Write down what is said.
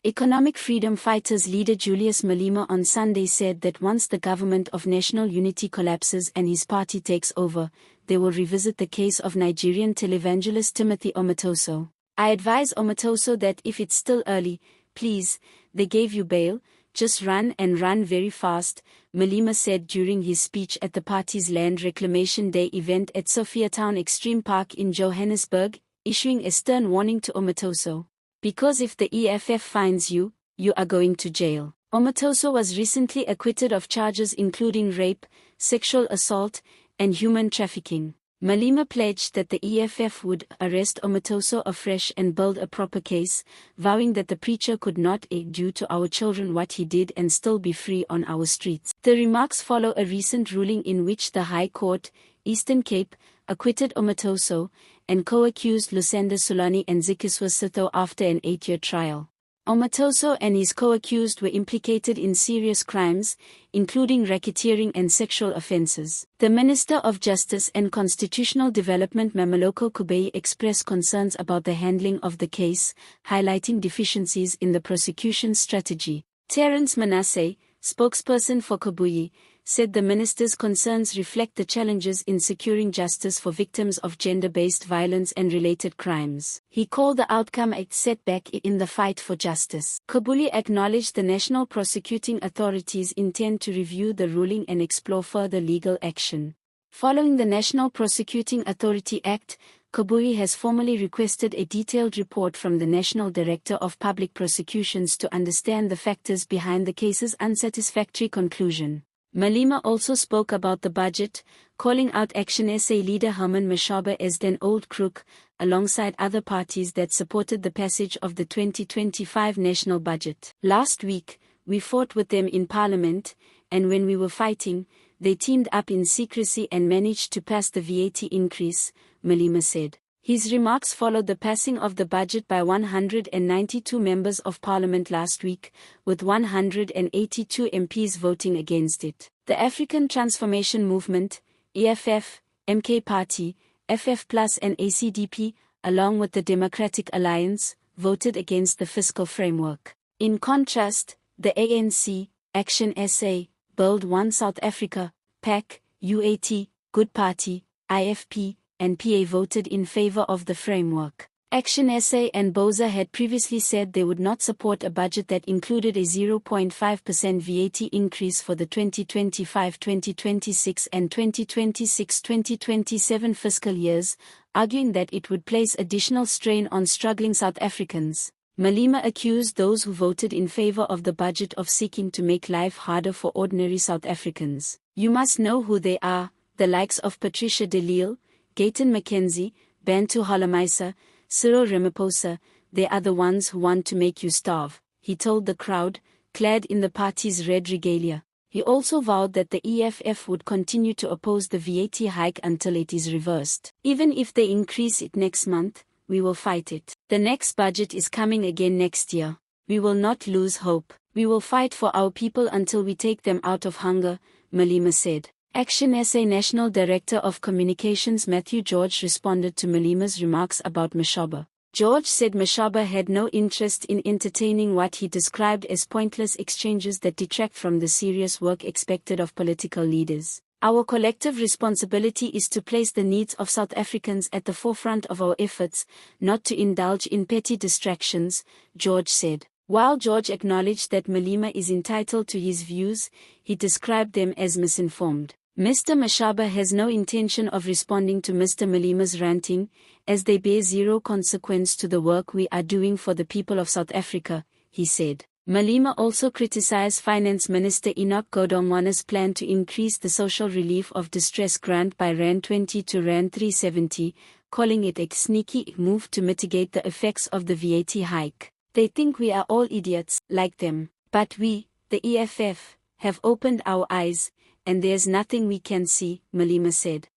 Economic freedom fighters leader Julius Malema on Sunday said that once the government of national unity collapses and his party takes over, they will revisit the case of Nigerian televangelist Timothy Omatoso. I advise Omatoso that if it's still early, please, they gave you bail, just run and run very fast, Malema said during his speech at the party's Land Reclamation Day event at Sophiatown Extreme Park in Johannesburg, issuing a stern warning to Omatoso. Because if the EFF finds you, you are going to jail. Omatoso was recently acquitted of charges including rape, sexual assault, and human trafficking. Malema pledged that the EFF would arrest Omatoso afresh and build a proper case, vowing that the preacher could not do to our children what he did and still be free on our streets. The remarks follow a recent ruling in which the High Court, Eastern Cape, acquitted Omatoso, and co-accused Lusenda Sulani and Zikiswa Sitho after an 8-year trial. Omatoso and his co-accused were implicated in serious crimes, including racketeering and sexual offences. The Minister of Justice and Constitutional Development Mameloko Kubei expressed concerns about the handling of the case, highlighting deficiencies in the prosecution's strategy. Terence Manasseh, spokesperson for Kubui, said the minister's concerns reflect the challenges in securing justice for victims of gender-based violence and related crimes. He called the outcome a setback in the fight for justice. Kubuli acknowledged the National Prosecuting Authority's intent to review the ruling and explore further legal action. Following the National Prosecuting Authority Act, Kubui has formally requested a detailed report from the National Director of Public Prosecutions to understand the factors behind the case's unsatisfactory conclusion. Malema also spoke about the budget, calling out Action SA leader Herman Mashaba as an old crook, alongside other parties that supported the passage of the 2025 national budget. Last week, we fought with them in Parliament, and when we were fighting, they teamed up in secrecy and managed to pass the VAT increase, Malema said. His remarks followed the passing of the budget by 192 members of parliament last week, with 182 MPs voting against it. The African Transformation Movement, EFF, MK Party, FF Plus and ACDP, along with the Democratic Alliance, voted against the fiscal framework. In contrast, the ANC, Action SA, Build One South Africa, PAC, UAT, Good Party, IFP, and PA voted in favor of the framework. Action SA and BOZA had previously said they would not support a budget that included a 0.5% VAT increase for the 2025-2026 and 2026-2027 fiscal years, arguing that it would place additional strain on struggling South Africans. Malema accused those who voted in favor of the budget of seeking to make life harder for ordinary South Africans. You must know who they are, the likes of Patricia de Lille, Gayton McKenzie, Bantu Holomisa, Cyril Ramaphosa, they are the ones who want to make you starve, he told the crowd, clad in the party's red regalia. He also vowed that the EFF would continue to oppose the VAT hike until it is reversed. Even if they increase it next month, we will fight it. The next budget is coming again next year. We will not lose hope. We will fight for our people until we take them out of hunger, Malema said. Action SA National Director of Communications Matthew George responded to Malema's remarks about Mashaba. George said Mashaba had no interest in entertaining what he described as pointless exchanges that detract from the serious work expected of political leaders. Our collective responsibility is to place the needs of South Africans at the forefront of our efforts, not to indulge in petty distractions, George said. While George acknowledged that Malema is entitled to his views, he described them as misinformed. Mr. Mashaba has no intention of responding to Mr. Malema's ranting, as they bear zero consequence to the work we are doing for the people of South Africa, he said. Malema also criticized Finance Minister Enoch Godongwana's plan to increase the social relief of distress grant by R20 to R370, calling it a sneaky move to mitigate the effects of the VAT hike. They think we are all idiots, like them. But we, the EFF, have opened our eyes, and there's nothing we can see, Malema said.